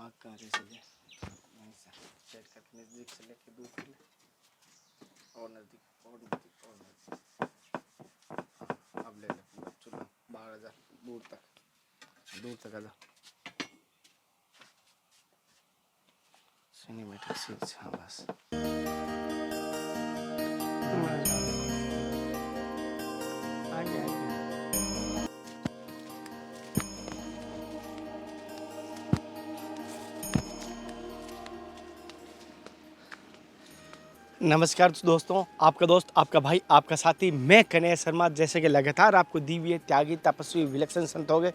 आग कहाँ से चले यहीं से चेक कर नज़दीक से लेके दूर से ले और नज़दीक और नज़दीक और नज़दीक। अब ले ले पूरा चूल्हा बाहर जा दूर तक आ जा सिनेमेटिक सीन्स। हाँ बस नमस्कार दोस्तों, आपका दोस्त, आपका भाई, आपका साथी, मैं कन्हैया शर्मा जैसे कि लगातार आपको दिव्य त्यागी तपस्वी विलक्षण संतों के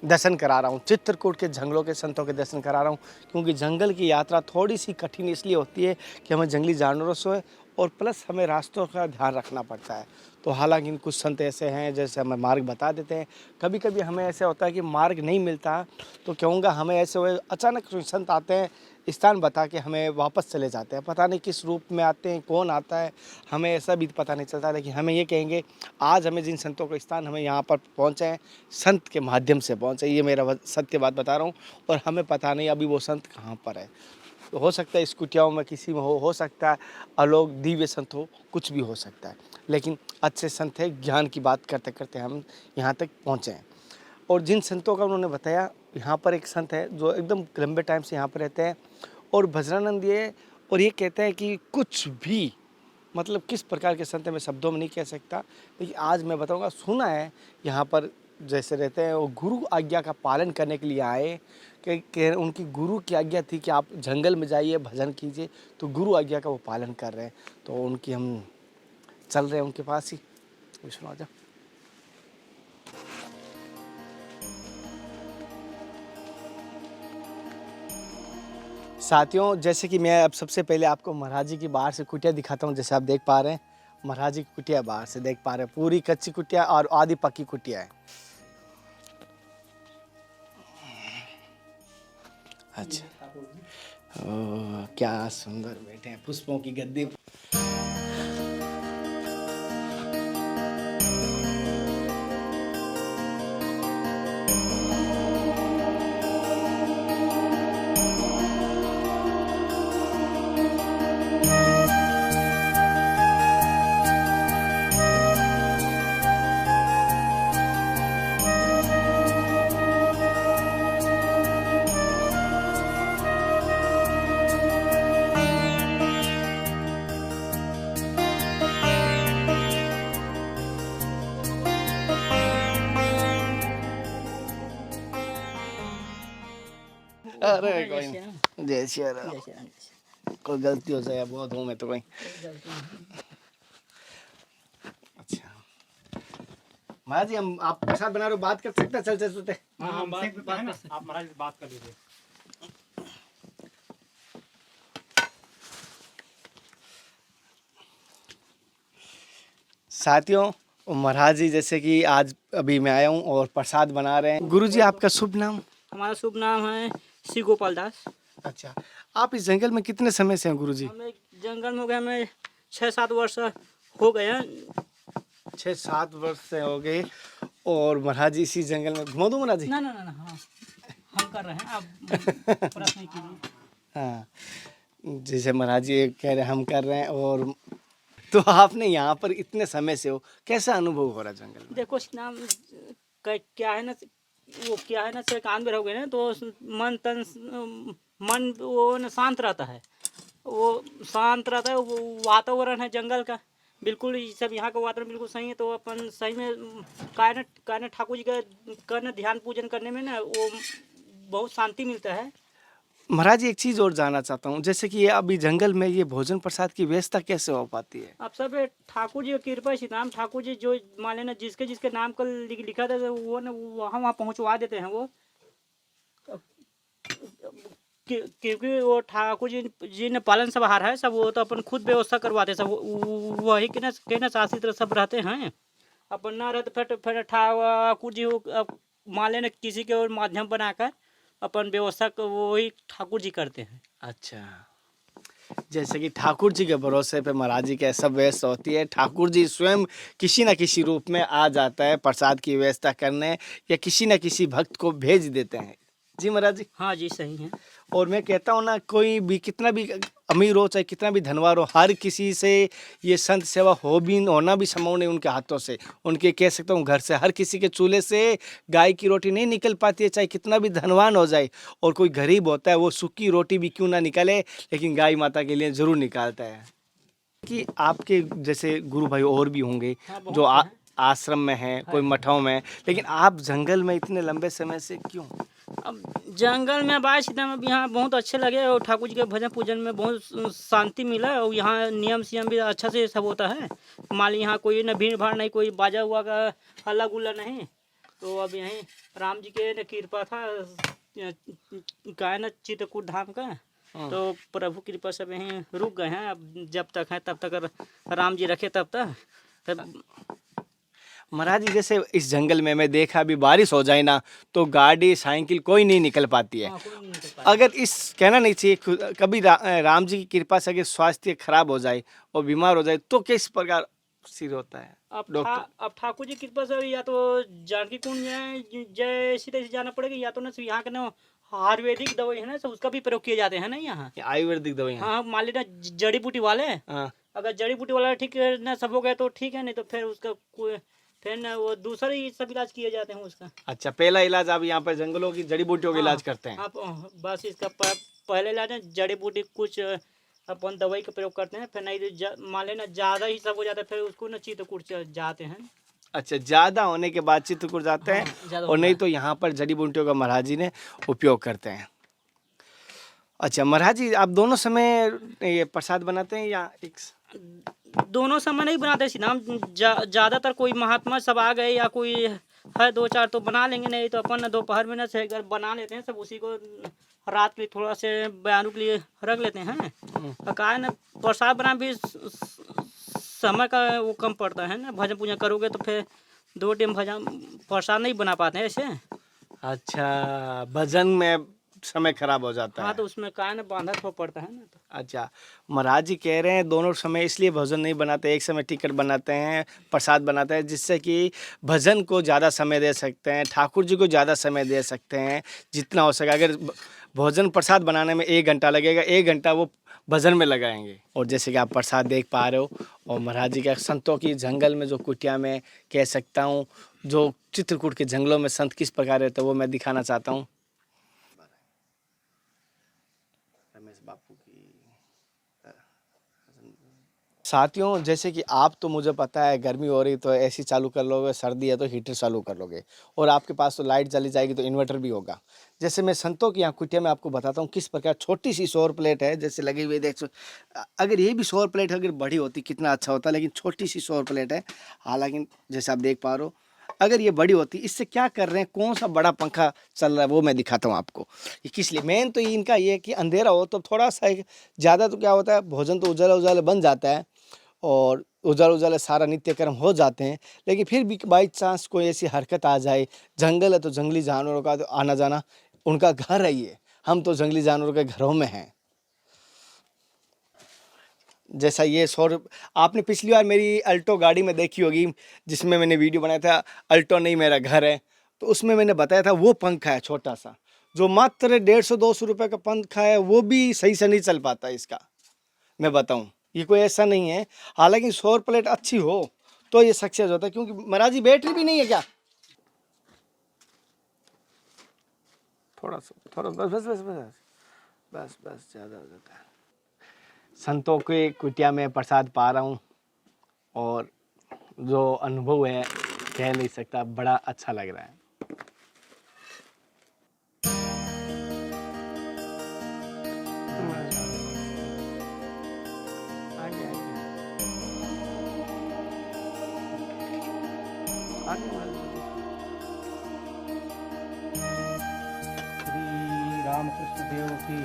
दर्शन करा रहा हूँ। चित्रकूट के जंगलों के संतों के दर्शन करा रहा हूँ, क्योंकि जंगल की यात्रा थोड़ी सी कठिन इसलिए होती है कि हमें जंगली जानवरों से और प्लस हमें रास्तों का ध्यान रखना पड़ता है। तो हालांकि कुछ संत ऐसे हैं जैसे हमें मार्ग बता देते हैं, कभी कभी हमें ऐसे होता है कि मार्ग नहीं मिलता, तो कहूँगा हमें ऐसे हुए अचानक संत आते हैं, स्थान बता के हमें वापस चले जाते हैं। पता नहीं किस रूप में आते हैं, कौन आता है, हमें ऐसा भी पता नहीं चलता। लेकिन हमें ये कहेंगे आज हमें जिन संतों का स्थान हमें यहाँ पर पहुँचे हैं, संत के माध्यम से पहुँचे, ये मेरा सत्य बात बता रहा हूँ। और हमें पता नहीं अभी वो संत कहाँ पर है। तो हो सकता है इस कुटियाओं में किसी में हो सकता है अलौकिक दिव्य संत हो, कुछ भी हो सकता है। लेकिन अच्छे संत है, ज्ञान की बात करते करते हम यहाँ तक पहुँचे हैं। और जिन संतों का उन्होंने बताया, यहाँ पर एक संत है जो एकदम लंबे टाइम से यहाँ पर रहते हैं और भजनानंद ये, और ये कहते हैं कि कुछ भी मतलब किस प्रकार के संत है मैं शब्दों में नहीं कह सकता, लेकिन आज मैं बताऊंगा। सुना है यहाँ पर जैसे रहते हैं वो गुरु आज्ञा का पालन करने के लिए आए कि उनकी गुरु की आज्ञा थी कि आप जंगल में जाइए भजन कीजिए, तो गुरु आज्ञा का वो पालन कर रहे हैं। तो उनकी हम चल रहे हैं उनके पास ही। सुना जा साथियों, जैसे कि मैं अब सबसे पहले आपको महाराज जी की बाहर से कुटिया दिखाता हूँ। जैसे आप देख पा रहे हैं महाराज जी की कुटिया बाहर से देख पा रहे हैं, पूरी कच्ची कुटिया और आधी पक्की कुटिया है। अच्छा, ओह क्या सुंदर बैठे हैं पुष्पों की गद्दी। अरे कोई नहीं, जय श्री राम। कोई गलती हो जाए, बहुत हूँ मैं तो कोई। अच्छा महाराज जी, हम आपके साथ बना रहे हो, बात कर सकते हैं चलते चलते? हाँ, बात आप महाराज बात कर लीजिए। साथियों, महाराज जी जैसे कि आज अभी मैं आया हूँ और प्रसाद बना रहे हैं। गुरु जी आपका शुभ नाम? हमारा शुभ नाम है श्री गोपाल दास। अच्छा, आप इस जंगल में कितने समय से हैं गुरु जी? हमें जंगल में हो गए, हमें 6-7 वर्ष हो गए हैं। 6-7 वर्ष से हो गए। और महाराज जी इसी जंगल में घुमा दूँ महाराज जी? ना, हाँ, हम कर रहे हैं, आप प्रश्न कीजिए। हाँ, जैसे महाराज जी कह रहे हैं हम कर रहे हैं। और तो आपने यहाँ पर इतने समय से हो, कैसा अनुभव हो रहा है जंगल में? देखो नाम क्या है ना, वो क्या है ना, एकांत में रहोगे ना तो मन वो ना शांत रहता है, वो शांत रहता है। वो वातावरण है जंगल का बिल्कुल सब यहाँ का वातावरण बिल्कुल सही है। तो अपन सही में कायन ठाकुर जी का ना ध्यान पूजन करने में ना वो बहुत शांति मिलता है। महाराज जी एक चीज़ और जानना चाहता हूँ, जैसे कि ये अभी जंगल में ये भोजन प्रसाद की व्यवस्था कैसे हो पाती है? अब सब ठाकुर जी की कृपा है। सीताराम ठाकुर जी जो मान लेना जिसके जिसके नाम का लिखा था वो ना वहाँ पहुँचवा देते हैं वो, क्योंकि वो ठाकुर जी ने पालन सभार है सब, वो तो अपन खुद व्यवस्था करवाते सब, वही के ना शासित सब रहते हैं। अपन ना रहते फिर ठाकुर जी मान लेना किसी के और माध्यम बनाकर अपन व्यवस्था वही ठाकुर जी करते हैं। अच्छा, जैसे कि ठाकुर जी के भरोसे पे महाराज जी की सब व्यवस्था होती है, ठाकुर जी स्वयं किसी न किसी रूप में आ जाता है प्रसाद की व्यवस्था करने, या किसी न किसी भक्त को भेज देते हैं। जी महाराज जी? हाँ जी, सही है। और मैं कहता हूँ ना, कोई भी कितना भी अमीर हो चाहे कितना भी धनवार हो, हर किसी से ये संत सेवा हो भी होना भी संभव नहीं उनके हाथों से। उनके कह सकता हूँ घर से हर किसी के चूल्हे से गाय की रोटी नहीं निकल पाती है, चाहे कितना भी धनवान हो जाए। और कोई गरीब होता है वो सूखी रोटी भी क्यों ना निकाले, लेकिन गाय माता के लिए ज़रूर निकालता है। कि आपके जैसे गुरु भाई और भी होंगे हाँ, बहुत जो से हैं। आश्रम में हैं, कोई मठों में, लेकिन आप जंगल में इतने लंबे समय से क्यों? अब जंगल में अब आए सीधा अब यहाँ बहुत अच्छे लगे और ठाकुर जी के भजन पूजन में बहुत शांति मिला और यहाँ नियम सियम भी अच्छा से सब होता है। मान ली यहाँ कोई न भीड़ भाड़ नहीं, कोई बाजा हुआ का हल्ला गुल्ला नहीं। तो अब यहीं राम जी के न कृपा था का है न चित्रकूट धाम का, तो प्रभु की कृपा सब यहीं रुक गए हैं। अब जब तक है तब तक राम जी रखे तब तक तब। महाराज जी जैसे इस जंगल में मैं देखा अभी बारिश हो जाए ना तो गाड़ी साइकिल कोई नहीं निकल पाती है। हाँ, कोई नहीं निकल पाता। अगर इस कहना नहीं चाहिए कभी राम जी की कृपा से अगर स्वास्थ्य खराब हो जाए और बीमार हो जाए तो किस प्रकार सिर होता है? अब ठाकुर जी की कृपा से या तो जानकी कुंड में जय सीधे से जाना पड़ेगा, या तो ना यहाँ के ना आयुर्वेदिक दवाई है ना, सब उसका भी प्रयोग किए जाते हैं ना यहाँ। आयुर्वेदिक दवाई? हाँ, मान लेना जड़ी बूटी वाले। हाँ। अगर जड़ी बूटी वाला ठीक ना सब हो गए तो ठीक है, नहीं तो फिर उसका कोई फिर ना वो दूसरा ही सब इलाज किए जाते हैं उसका। अच्छा, पहला इलाज आप यहाँ पर जंगलों की जड़ी बूटियों का इलाज करते हैं? आप बस इसका पहले इलाज है जड़ी बूटी, कुछ अपन दवाई का प्रयोग करते हैं। फिर नहीं तो मान लेना ज़्यादा ही सब हो जाता है, फिर उसको ना चित्रकूट जाते हैं। अच्छा, ज़्यादा होने के बाद चित्रकूट जाते हैं। ज़्यादा और नहीं तो यहाँ पर जड़ी बूटियों का महाराज जी ने उपयोग करते हैं। अच्छा महाराज जी, आप दोनों समय ये प्रसाद बनाते हैं या एक? दोनों समय नहीं बनाते सीधा हम ज़्यादातर कोई महात्मा सब आ गए या कोई है दो चार तो बना लेंगे, नहीं तो अपन दोपहर में ना से अगर बना लेते हैं सब, उसी को रात के लिए थोड़ा से बयानों के लिए रख लेते हैं। और का है ना प्रसाद बना भी समय का वो कम पड़ता है ना, भजन पूजन करोगे तो फिर 2 टाइम भजन प्रसाद नहीं बना पाते हैं ऐसे। अच्छा, भजन में समय खराब हो जाता है। हाँ, तो उसमें का है ना बांधा तो पड़ता है ना। तो अच्छा, महाराज जी कह रहे हैं दोनों समय इसलिए भजन नहीं बनाते, एक समय टिकट बनाते हैं, प्रसाद बनाते हैं, जिससे कि भजन को ज़्यादा समय दे सकते हैं, ठाकुर जी को ज़्यादा समय दे सकते हैं जितना हो सके। अगर भोजन प्रसाद बनाने में 1 घंटा लगेगा, 1 घंटा वो भजन में लगाएंगे। और जैसे कि आप प्रसाद देख पा रहे हो, और महाराज जी के संतों की जंगल में जो कुटिया में कह सकता हूँ, जो चित्रकूट के जंगलों में संत किस प्रकार रहते हैं वो मैं दिखाना चाहता हूँ। रमेश बापू की साथियों, जैसे कि आप तो मुझे पता है गर्मी हो रही तो एसी चालू कर लोगे, सर्दी है तो हीटर चालू कर लोगे, और आपके पास तो लाइट चली जाएगी तो इन्वर्टर भी होगा। जैसे मैं संतों की यहाँ कुटिया में आपको बताता हूँ किस प्रकार छोटी सी सौर प्लेट है जैसे लगी हुई, देख अगर ये भी सौर प्लेट अगर बड़ी होती कितना अच्छा होता, लेकिन छोटी सी सौर प्लेट है। हालांकि जैसे आप देख पा रहे हो, अगर ये बड़ी होती, इससे क्या कर रहे हैं, कौन सा बड़ा पंखा चल रहा है वो मैं दिखाता हूँ आपको। ये किस लिए मेन तो इनका ये है कि अंधेरा हो तो थोड़ा सा ज़्यादा तो क्या होता है, भोजन तो उजाला उजाला बन जाता है और उजाला उजाला सारा नित्य कर्म हो जाते हैं। लेकिन फिर भी बाई चांस कोई ऐसी हरकत आ जाए, जंगल है तो जंगली जानवरों का तो आना जाना, उनका घर है ये, हम तो जंगली जानवरों के घरों में हैं। जैसा ये सौर, आपने पिछली बार मेरी अल्टो गाड़ी में देखी होगी जिसमें मैंने वीडियो बनाया था, अल्टो नहीं मेरा घर है, तो उसमें मैंने बताया था वो पंखा है छोटा सा, जो मात्र 150-200 रुपये का पंखा है, वो भी सही से नहीं चल पाता इसका। मैं बताऊं, ये कोई ऐसा नहीं है। हालांकि सौर प्लेट अच्छी हो तो ये सक्सेस होता है, क्योंकि महाराज जी बैटरी भी नहीं है क्या? थोड़ा बस बस बस बस बस बस ज़्यादा हो जाता है। संतों के कुटिया में प्रसाद पा रहा हूँ और जो अनुभव है कह नहीं सकता, बड़ा अच्छा लग रहा है। रामकृष्ण देव की,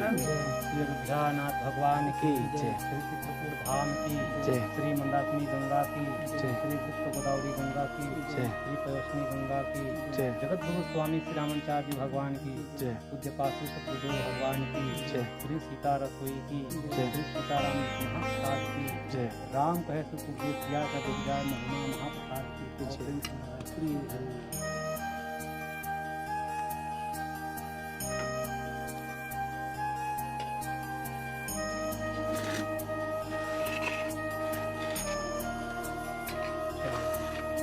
श्री रुद्रानाथ भगवान की जय, श्री चित्रकूट धाम की जय, श्री मंदाकिनी गंगा की जय, श्री गुप्त गोदावरी गंगा की जय, श्री पयोष्णी गंगा की जय, जगत गुरु स्वामी श्री रामाचार्य भगवान की जय, पूज्य पार्षद सतगुरु भगवान की जय, श्री सीता रसोई की जय, श्री सीताराम महाप्रसाद की जय, राम कहे सुखदेव सिया का महिमा महाप्रसाद की जय।